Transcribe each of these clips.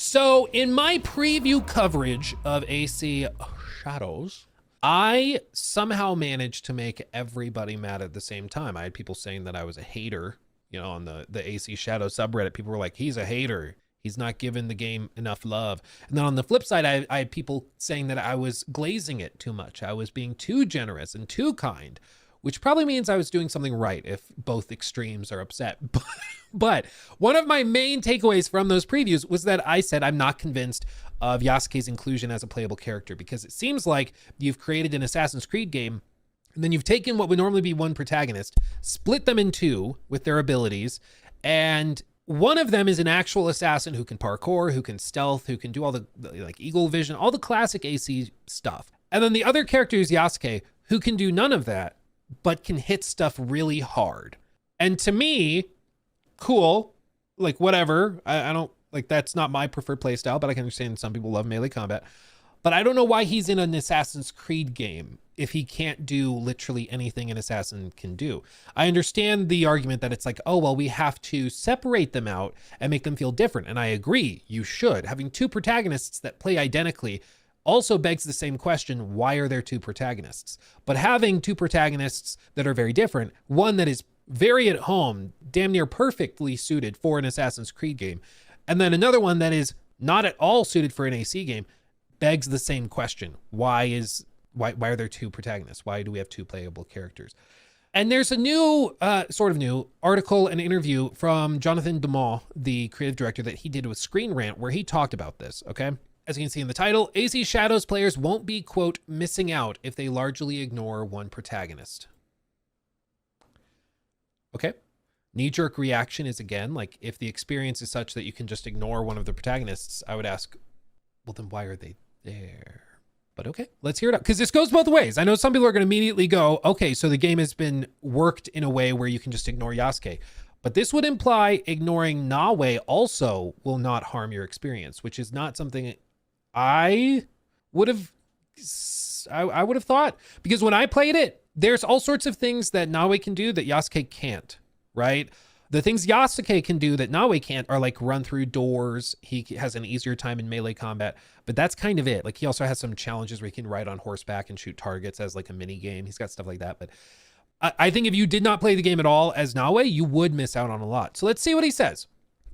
So in my preview coverage of AC Shadows, I somehow managed to make everybody mad at the same time. I had people saying that I was a hater, on the AC Shadows subreddit. People were like, he's a hater. He's not giving the game enough love. And then on the flip side, I had people saying that I was glazing it too much. I was being too generous and too kind, which probably means I was doing something right if both extremes are upset. But one of my main takeaways from those previews was that I said I'm not convinced of Yasuke's inclusion as a playable character, because it seems like you've created an Assassin's Creed game, and then you've taken what would normally be one protagonist, split them in two with their abilities, and one of them is an actual assassin who can parkour, who can stealth, who can do all the like eagle vision, all the classic AC stuff. And then the other character is Yasuke, who can do none of that, but can hit stuff really hard. And to me, cool, like whatever. I don't like, that's not my preferred play style, but I can understand some people love melee combat. But I don't know why he's in an Assassin's Creed game if he can't do literally anything an assassin can do. I understand the argument that it's like, oh, well, we have to separate them out and make them feel different. And I agree, you should. Having two protagonists that play identically also begs the same question, why are there two protagonists? But having two protagonists that are very different, one that is very at home, damn near perfectly suited for an Assassin's Creed game, and then another one that is not at all suited for an AC game, begs the same question. Why are there two protagonists? Why do we have two playable characters? And there's a new, sort of new article and interview from Jonathan Dumont, the creative director, that he did with Screen Rant, where he talked about this, okay? As you can see in the title, AC Shadows players won't be, quote, missing out if they largely ignore one protagonist. Okay. Knee-jerk reaction is, again, like, if the experience is such that you can just ignore one of the protagonists, I would ask, well, then why are they there? But okay, let's hear it out, because this goes both ways. I know some people are going to immediately go, okay, so the game has been worked in a way where you can just ignore Yasuke. But this would imply ignoring Nawe also will not harm your experience, which is not something I would have thought, because when I played it, there's all sorts of things that Nawe can do that Yasuke can't, right? The things Yasuke can do that Nawe can't are like run through doors. He has an easier time in melee combat, but that's kind of it. Like, he also has some challenges where he can ride on horseback and shoot targets as like a mini game. He's got stuff like that. But I think if you did not play the game at all as Nawe, you would miss out on a lot. So let's see what he says.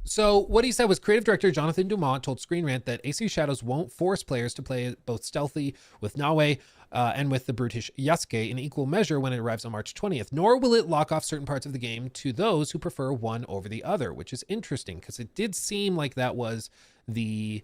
So what he said was, creative director Jonathan Dumont told Screen Rant that AC Shadows won't force players to play both stealthy with Nawe and with the brutish Yasuke in equal measure when it arrives on March 20th, nor will it lock off certain parts of the game to those who prefer one over the other, which is interesting because it did seem like that was the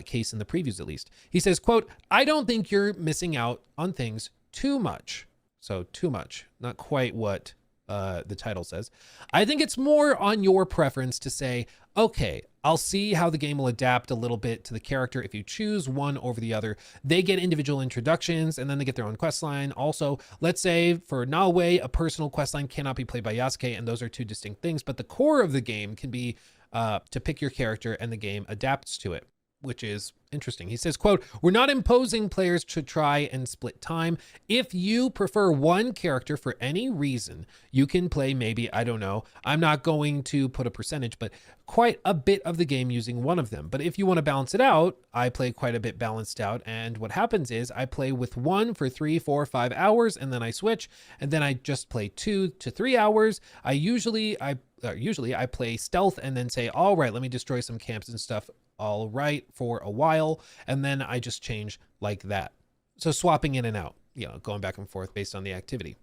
case in the previews, at least. He says, quote, I don't think you're missing out on things too much. So too much, not quite what the title says. I think it's more on your preference to say, okay, I'll see how the game will adapt a little bit to the character if you choose one over the other. They get individual introductions and then they get their own quest line. Also, let's say for Nawe, a personal quest line cannot be played by Yasuke, and those are two distinct things, but the core of the game can be to pick your character and the game adapts to it, which is interesting. He says, quote, we're not imposing players to try and split time. If you prefer one character for any reason, you can play maybe, I don't know, I'm not going to put a percentage, but quite a bit of the game using one of them. But if you want to balance it out, I play quite a bit balanced out. And what happens is I play with one for 3, 4, 5 hours, and then I switch, and then I just play 2 to 3 hours. Usually I play stealth and then say, all right, let me destroy some camps and stuff. All right, for a while, and then I just change like that. So swapping in and out, going back and forth based on the activity.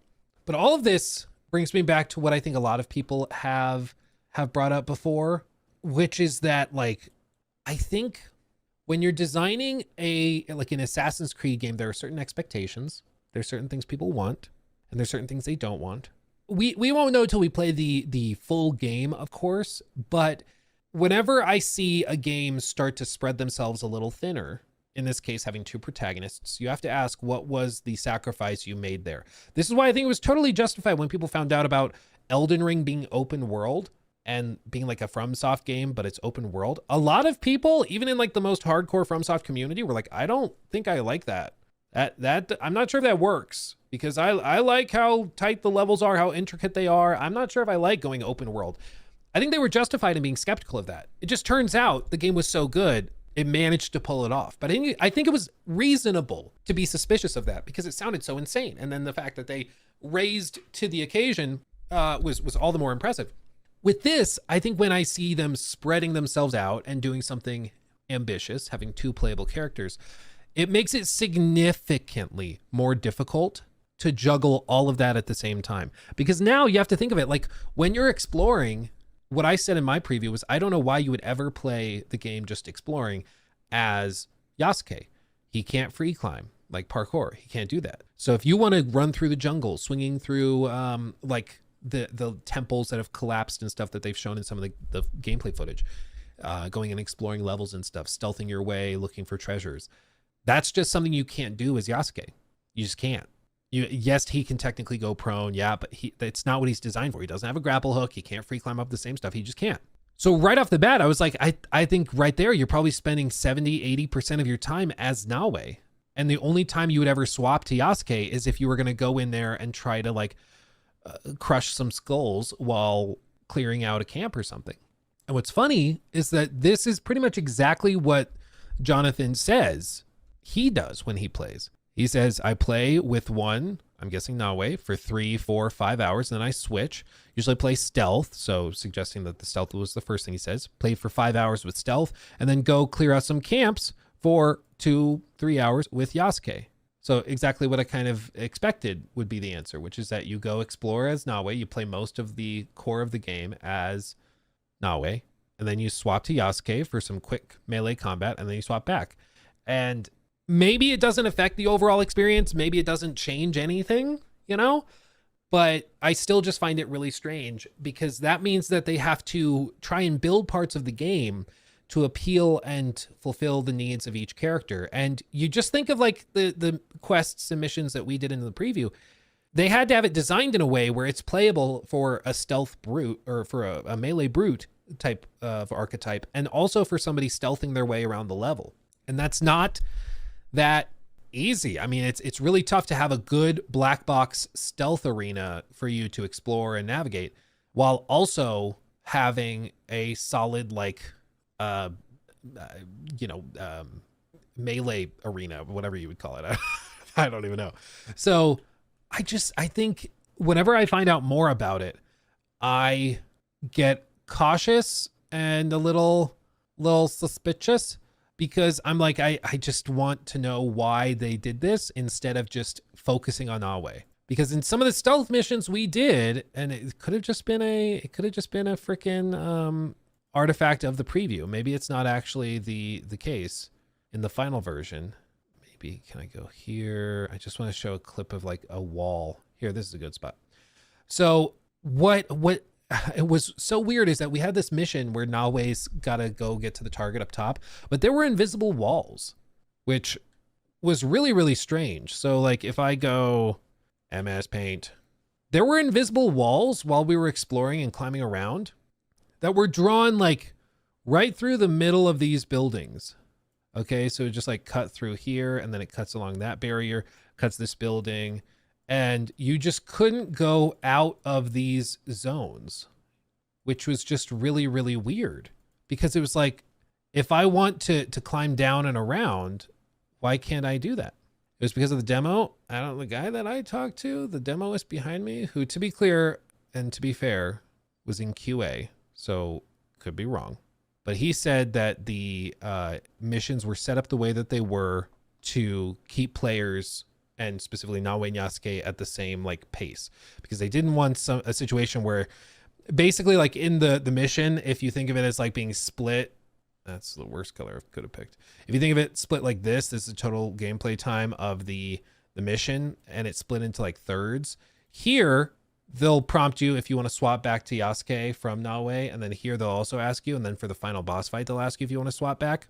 But all of this brings me back to what I think a lot of people have brought up before, which is that, like, I think when you're designing an Assassin's Creed game, there are certain expectations. There's certain things people want, and there's certain things they don't want. We won't know till we play the full game, of course, but whenever I see a game start to spread themselves a little thinner, in this case having two protagonists, you have to ask, what was the sacrifice you made there? This is why I think it was totally justified when people found out about Elden Ring being open world and being like a FromSoft game, but it's open world. A lot of people, even in like the most hardcore FromSoft community, were like, I don't think I like that. That I'm not sure if that works, because I like how tight the levels are, how intricate they are. I'm not sure if I like going open world. I think they were justified in being skeptical of that. It just turns out the game was so good, it managed to pull it off. But I think it was reasonable to be suspicious of that because it sounded so insane. And then the fact that they raised to the occasion was all the more impressive. With this, I think when I see them spreading themselves out and doing something ambitious, having 2 playable characters, it makes it significantly more difficult to juggle all of that at the same time. Because now you have to think of it like when you're exploring, what I said in my preview was, I don't know why you would ever play the game just exploring as Yasuke. He can't free climb like parkour. He can't do that. So if you want to run through the jungle, swinging through like the temples that have collapsed and stuff that they've shown in some of the gameplay footage, going and exploring levels and stuff, stealthing your way, looking for treasures. That's just something you can't do as Yasuke. You just can't. Yes, he can technically go prone, yeah, but it's not what he's designed for. He doesn't have a grapple hook. He can't free climb up the same stuff. He just can't. So right off the bat, I was like, I think right there, you're probably spending 70-80% of your time as Naoe. And the only time you would ever swap to Yasuke is if you were going to go in there and try to like crush some skulls while clearing out a camp or something. And what's funny is that this is pretty much exactly what Jonathan says he does when he plays. He says, I play with one, I'm guessing Naoe, for 3, 4, 5 hours, and then I switch. Usually play stealth, so suggesting that the stealth was the first thing he says. Play for 5 hours with stealth, and then go clear out some camps for 2, 3 hours with Yasuke. So exactly what I kind of expected would be the answer, which is that you go explore as Naoe, you play most of the core of the game as Naoe, and then you swap to Yasuke for some quick melee combat, and then you swap back. And maybe it doesn't affect the overall experience. Maybe it doesn't change anything, you know, but I still just find it really strange because that means that they have to try and build parts of the game to appeal and fulfill the needs of each character. And you just think of like the quests and missions that we did in the preview. They had to have it designed in a way where it's playable for a stealth brute or for a melee brute type of archetype, and also for somebody stealthing their way around the level. And that's not that easy. I mean, it's really tough to have a good black box stealth arena for you to explore and navigate while also having a solid like melee arena, whatever you would call it. I don't even know. So I think whenever I find out more about it, I get cautious and a little suspicious, because I'm like, I just want to know why they did this instead of just focusing on Naoe. Because in some of the stealth missions we did, and it could have just been a freaking artifact of the preview. Maybe it's not actually the case in the final version. Maybe, can I go here? I just want to show a clip of like a wall. Here, this is a good spot. So what it was so weird is that we had this mission where Naoe's got to go get to the target up top, but there were invisible walls, which was really, really strange. So like if I go MS Paint, there were invisible walls while we were exploring and climbing around that were drawn like right through the middle of these buildings. Okay, so it just like cut through here, and then it cuts along that barrier, cuts this building, and you just couldn't go out of these zones, which was just really, really weird, because it was like, if I want to climb down and around, why can't I do that? It was because of the demo. The guy that I talked to, the demoist behind me, who, to be clear and to be fair, was in QA, so could be wrong. But he said that the missions were set up the way that they were to keep players, and specifically Naoe and Yasuke, at the same like pace, because they didn't want a situation where basically like in the mission, if you think of it as like being split, that's the worst color I could have picked. If you think of it split like this is the total gameplay time of the mission, and it's split into like thirds. Here, they'll prompt you if you want to swap back to Yasuke from Naoe, and then here they'll also ask you, and then for the final boss fight, they'll ask you if you want to swap back.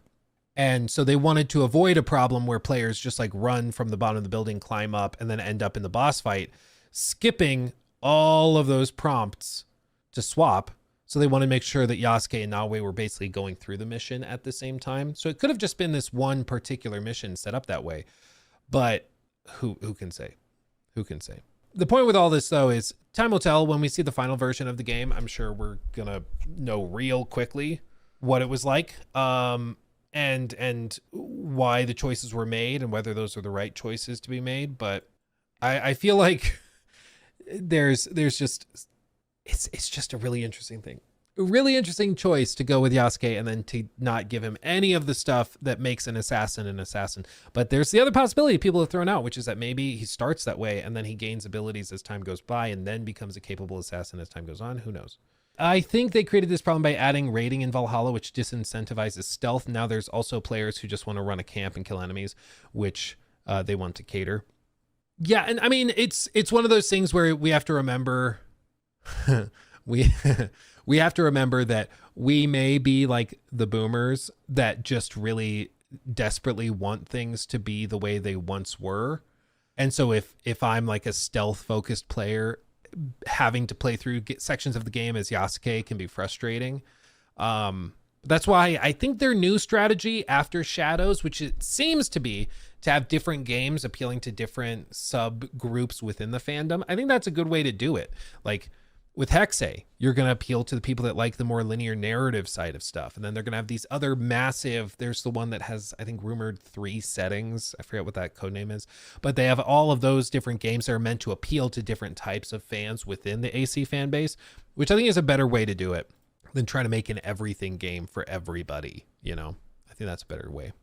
And so they wanted to avoid a problem where players just like run from the bottom of the building, climb up, and then end up in the boss fight, skipping all of those prompts to swap. So they want to make sure that Yasuke and Naoe were basically going through the mission at the same time. So it could have just been this one particular mission set up that way, but who can say? Who can say? The point with all this though is time will tell when we see the final version of the game. I'm sure we're gonna know real quickly what it was like, and why the choices were made and whether those are the right choices to be made. But I feel like there's just it's just a really interesting thing. A really interesting choice to go with Yasuke and then to not give him any of the stuff that makes an assassin an assassin. But there's the other possibility people have thrown out, which is that maybe he starts that way and then he gains abilities as time goes by and then becomes a capable assassin as time goes on. Who knows? I think they created this problem by adding raiding in Valhalla, which disincentivizes stealth. Now there's also players who just want to run a camp and kill enemies, which they want to cater. Yeah, and I mean, it's one of those things where we have to remember we we have to remember that we may be like the boomers that just really desperately want things to be the way they once were. And so if I'm like a stealth focused player, having to play through sections of the game as Yasuke can be frustrating. That's why I think their new strategy after Shadows, which it seems to be to have different games appealing to different subgroups within the fandom, I think that's a good way to do it. Like with Hexe, you're going to appeal to the people that like the more linear narrative side of stuff. And then they're going to have these other massive, there's the one that has, I think, rumored 3 settings. I forget what that code name is, but they have all of those different games that are meant to appeal to different types of fans within the AC fan base, which I think is a better way to do it than trying to make an everything game for everybody. You know, I think that's a better way.